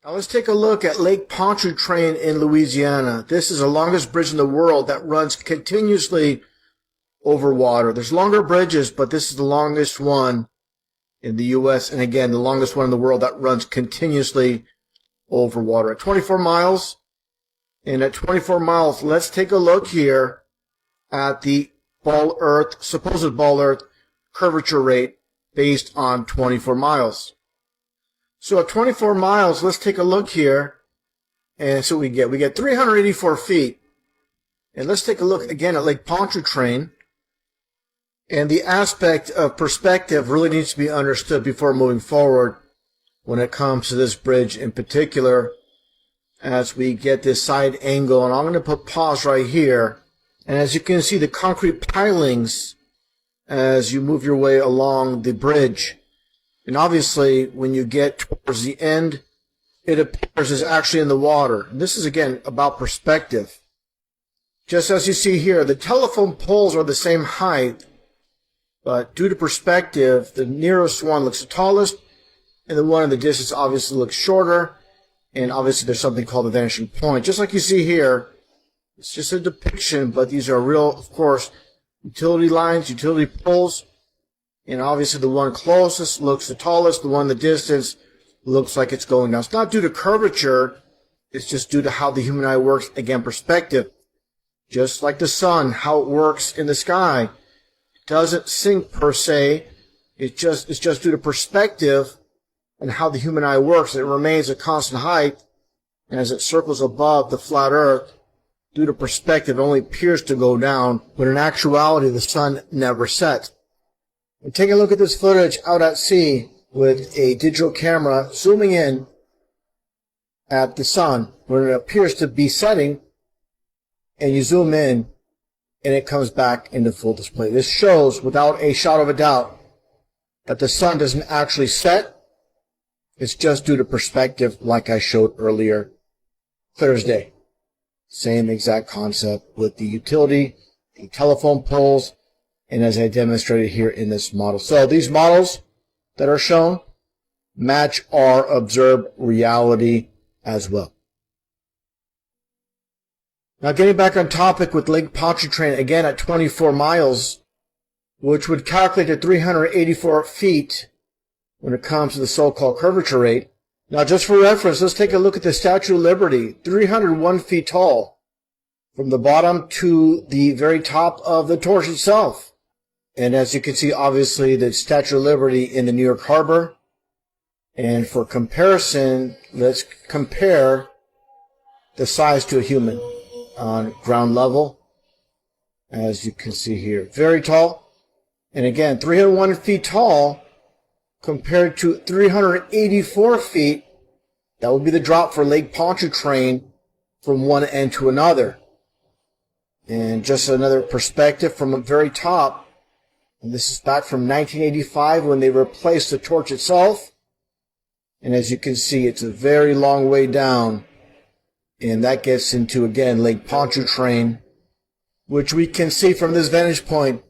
Now let's take a look at Lake Pontchartrain in Louisiana. This is the longest bridge in the world that runs continuously over water. There's longer bridges, but this is the longest one in the U.S. and again, the longest one in the world that runs continuously over water. At 24 miles, and at 24 miles, let's take a look here at the supposed ball earth curvature rate based on 24 miles. So at 24 miles, let's take a look here and see what we get. We get 384 feet. And let's take a look again at Lake Pontchartrain. And the aspect of perspective really needs to be understood before moving forward when it comes to this bridge in particular as we get this side angle. And I'm going to put pause right here. And as you can see, the concrete pilings as you move your way along the bridge. And obviously, when you get towards the end, it appears it's actually in the water. And this is, again, about perspective. Just as you see here, the telephone poles are the same height, but due to perspective, the nearest one looks the tallest, and the one in the distance obviously looks shorter, and obviously there's something called the vanishing point. Just like you see here, it's just a depiction, but these are real, of course, utility lines, utility poles. And obviously the one closest looks the tallest, the one in the distance looks like it's going down. It's not due to curvature, it's just due to how the human eye works, again, perspective. Just like the sun, how it works in the sky. It doesn't sink per se, it's just due to perspective and how the human eye works. It remains a constant height, and as it circles above the flat earth, due to perspective, it only appears to go down, when in actuality the sun never sets. And take a look at this footage out at sea with a digital camera zooming in at the sun when it appears to be setting, and you zoom in and it comes back into full display. This shows without a shadow of a doubt that the sun doesn't actually set. It's just due to perspective, like I showed earlier Thursday. Same exact concept with the utility, the telephone poles, and as I demonstrated here in this model. So these models that are shown match our observed reality as well. Now getting back on topic with Lake Pontchartrain, again at 24 miles, which would calculate to 384 feet when it comes to the so-called curvature rate. Now just for reference, let's take a look at the Statue of Liberty, 301 feet tall, from the bottom to the very top of the torch itself. And as you can see, obviously, the Statue of Liberty in the New York Harbor. And for comparison, let's compare the size to a human on ground level. As you can see here, very tall. And again, 301 feet tall compared to 384 feet. That would be the drop for Lake Pontchartrain from one end to another. And just another perspective from the very top. And this is back from 1985 when they replaced the torch itself. And as you can see, it's a very long way down. And that gets into, again, Lake Pontchartrain, which we can see from this vantage point.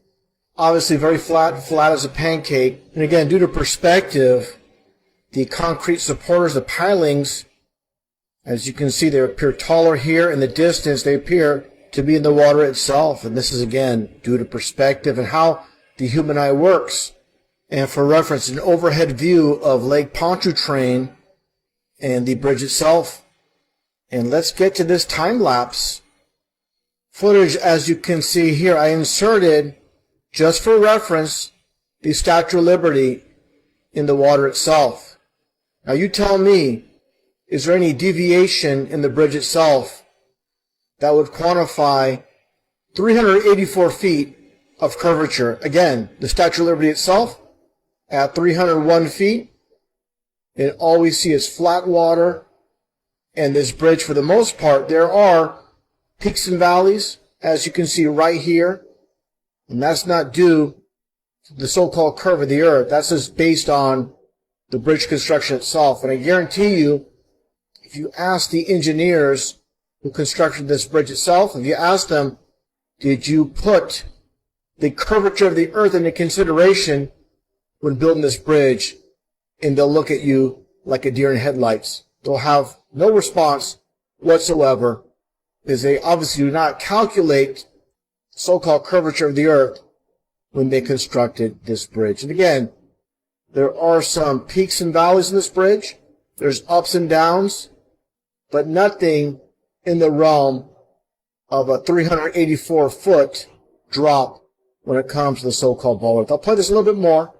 Obviously very flat as a pancake. And again, due to perspective, the concrete supporters, the pilings, as you can see, they appear taller here. In the distance, they appear to be in the water itself. And this is, again, due to perspective and how the human eye works. And for reference, an overhead view of Lake Pontchartrain and the bridge itself. And let's get to this time-lapse footage. As you can see here, I inserted, just for reference, the Statue of Liberty in the water itself. Now you tell me, is there any deviation in the bridge itself that would quantify 384 feet of curvature? Again, the Statue of Liberty itself at 301 feet, and all we see is flat water. And this bridge, for the most part, there are peaks and valleys, as you can see right here. And that's not due to the so-called curve of the earth. That's just based on the bridge construction itself. And I guarantee you, if you ask the engineers who constructed this bridge itself, if you ask them, did you put the curvature of the earth into consideration when building this bridge, and they'll look at you like a deer in headlights. they'll have no response whatsoever, because they obviously do not calculate the so-called curvature of the earth when they constructed this bridge. And again, there are some peaks and valleys in this bridge. There's ups and downs, but nothing in the realm of a 384-foot drop when it comes to the so-called ball earth. I'll play this a little bit more.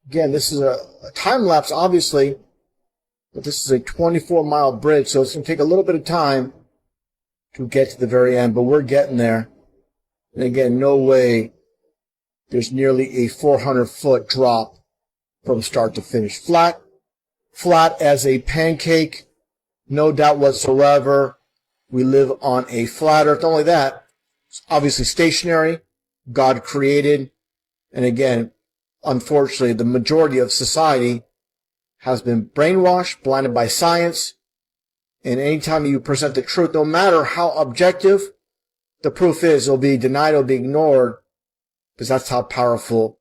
Again, this is a time lapse, obviously, but this is a 24-mile bridge, so it's going to take a little bit of time to get to the very end, but we're getting there. And again, no way there's nearly a 400-foot drop from start to finish. Flat as a pancake, no doubt whatsoever. We live on a flat earth. Not only that, it's obviously stationary, God created, and again, unfortunately, the majority of society has been brainwashed, blinded by science, and anytime you present the truth, no matter how objective the proof is, it'll be denied, it'll be ignored, because that's how powerful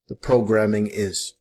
the programming is.